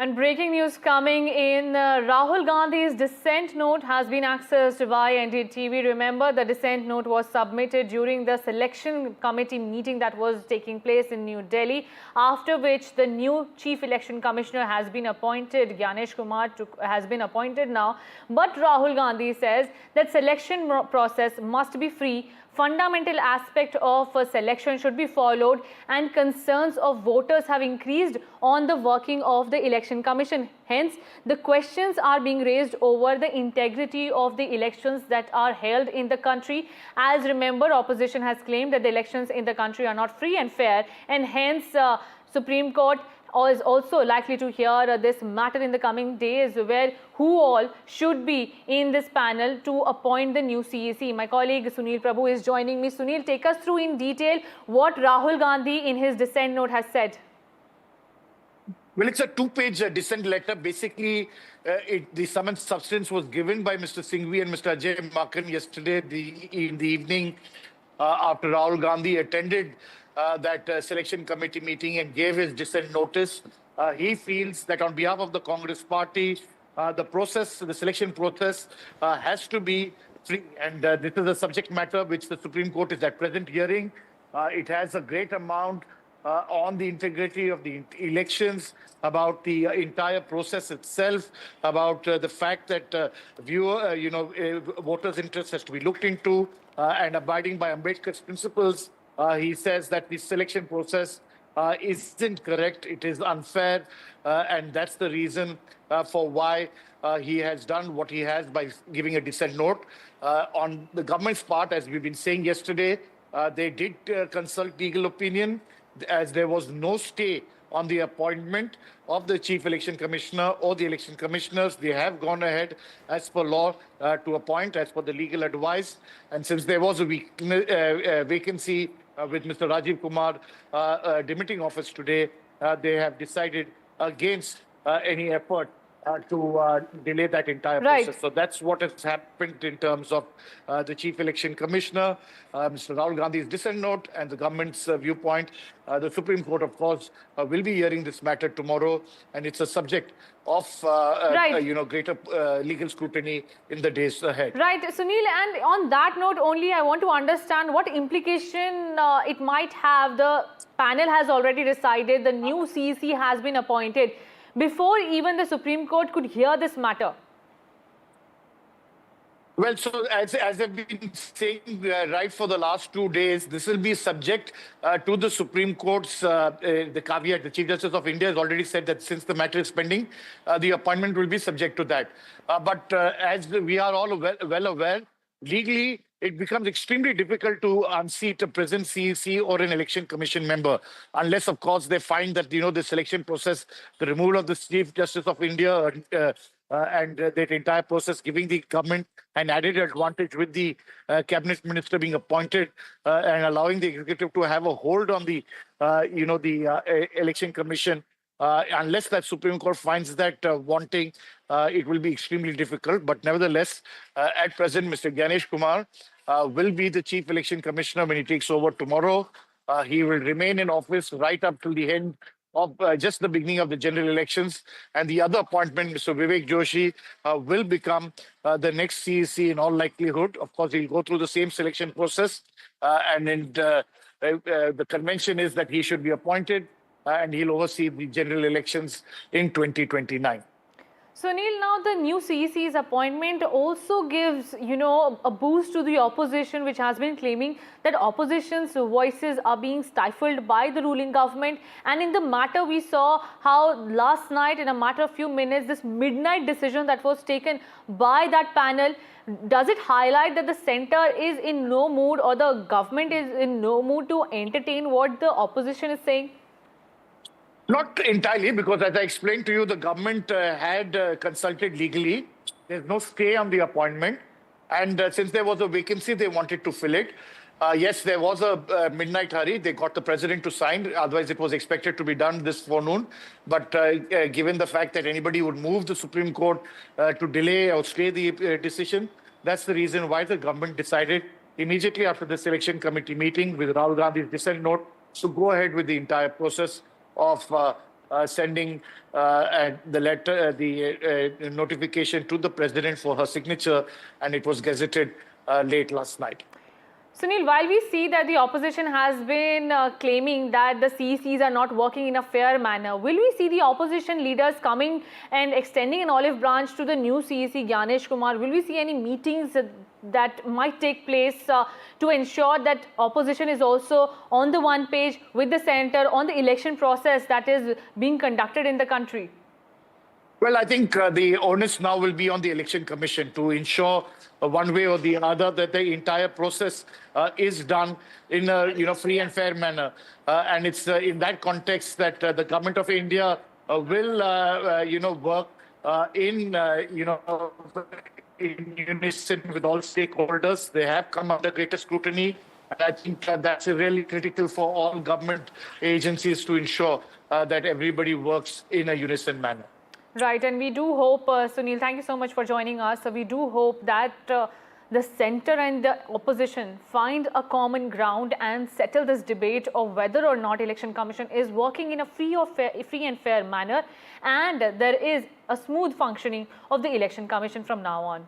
And breaking news coming in, Rahul Gandhi's dissent note has been accessed by NDTV. Remember, the dissent note was submitted during the selection committee meeting that was taking place in New Delhi, after which the new chief election commissioner has been appointed. Gyanesh Kumar has been appointed now. But Rahul Gandhi says that selection process must be free, fundamental aspect of selection should be followed, and concerns of voters have increased on the working of the election commission. Hence, the questions are being raised over the integrity of the elections that are held in the country. As remember, opposition has claimed that the elections in the country are not free and fair, and hence Supreme Court is also likely to hear this matter in the coming days, where who all should be in this panel to appoint the new CEC. My colleague Sunil Prabhu is joining me. Sunil, take us through in detail what Rahul Gandhi in his dissent note has said. Well, it's a two-page dissent letter. Basically, the summons substance was given by Mr. Singhvi and Mr. Ajay Makhan yesterday in the evening after Rahul Gandhi attended that selection committee meeting and gave his dissent notice. He feels that on behalf of the Congress party, the selection process has to be free. And this is a subject matter which the Supreme Court is at present hearing. It has a great amount on the integrity of the elections, about the entire process itself, about the fact that voters' interest has to be looked into, and abiding by Ambedkar's principles. He says that the selection process isn't correct, it is unfair, and that's the reason for why he has done what he has by giving a dissent note. On the government's part, as we've been saying yesterday, they did consult legal opinion, as there was no stay on the appointment of the Chief Election Commissioner or the election commissioners. They have gone ahead as per law to appoint as per the legal advice. And since there was a vacancy with Mr. Rajiv Kumar demitting office today, they have decided against any effort to delay that entire process. So that's what has happened in terms of the Chief Election Commissioner, Mr. Rahul Gandhi's dissent note, and the government's viewpoint. The Supreme Court, of course, will be hearing this matter tomorrow, and it's a subject of greater legal scrutiny in the days ahead. Right, Sunil, and on that note only, I want to understand what implication it might have. The panel has already decided, the new CEC has been appointed before even the Supreme Court could hear this matter. Well, so as I've been saying right for the last 2 days, this will be subject to the Supreme Court's the caveat. The Chief Justice of India has already said that since the matter is pending, the appointment will be subject to that. But as we are all well aware, legally, it becomes extremely difficult to unseat a present CEC or an election commission member, unless, of course, they find that, the selection process, the removal of the Chief Justice of India and that entire process giving the government an added advantage with the cabinet minister being appointed and allowing the executive to have a hold on the, election commission. Unless that Supreme Court finds that wanting, it will be extremely difficult. But nevertheless, at present, Mr. Gyanesh Kumar will be the Chief Election Commissioner when he takes over tomorrow. He will remain in office right up till the end of just the beginning of the general elections. And the other appointment, Mr. Vivek Joshi, will become the next CEC in all likelihood. Of course, he'll go through the same selection process. The convention is that he should be appointed and he'll oversee the general elections in 2029. Sunil, now the new CEC's appointment also gives, a boost to the opposition, which has been claiming that opposition's voices are being stifled by the ruling government. And in the matter, we saw how last night, in a matter of few minutes, this midnight decision that was taken by that panel, does it highlight that the centre is in no mood, or the government is in no mood to entertain what the opposition is saying? Not entirely, because as I explained to you, the government had consulted legally. There's no stay on the appointment. And since there was a vacancy, they wanted to fill it. Yes, there was a midnight hurry. They got the president to sign. Otherwise, it was expected to be done this forenoon. But given the fact that anybody would move the Supreme Court to delay or stay the decision, that's the reason why the government decided immediately after the selection committee meeting with Rahul Gandhi's dissent note to go ahead with the entire process of sending the letter, the notification to the president for her signature, and it was gazetted late last night. Sunil, while we see that the opposition has been claiming that the CECs are not working in a fair manner, will we see the opposition leaders coming and extending an olive branch to the new CEC, Gyanesh Kumar? Will we see any meetings that might take place to ensure that opposition is also on the one page with the centre on the election process that is being conducted in the country? Well, I think the onus now will be on the Election Commission to ensure one way or the other that the entire process is done in a free and fair manner. And it's in that context that the government of India will work in unison with all stakeholders. They have come under greater scrutiny. And I think that's really critical for all government agencies to ensure that everybody works in a unison manner. Right, and we do hope, Sunil, thank you so much for joining us. We do hope that the centre and the opposition find a common ground and settle this debate of whether or not Election Commission is working in a free and fair manner, and there is a smooth functioning of the Election Commission from now on.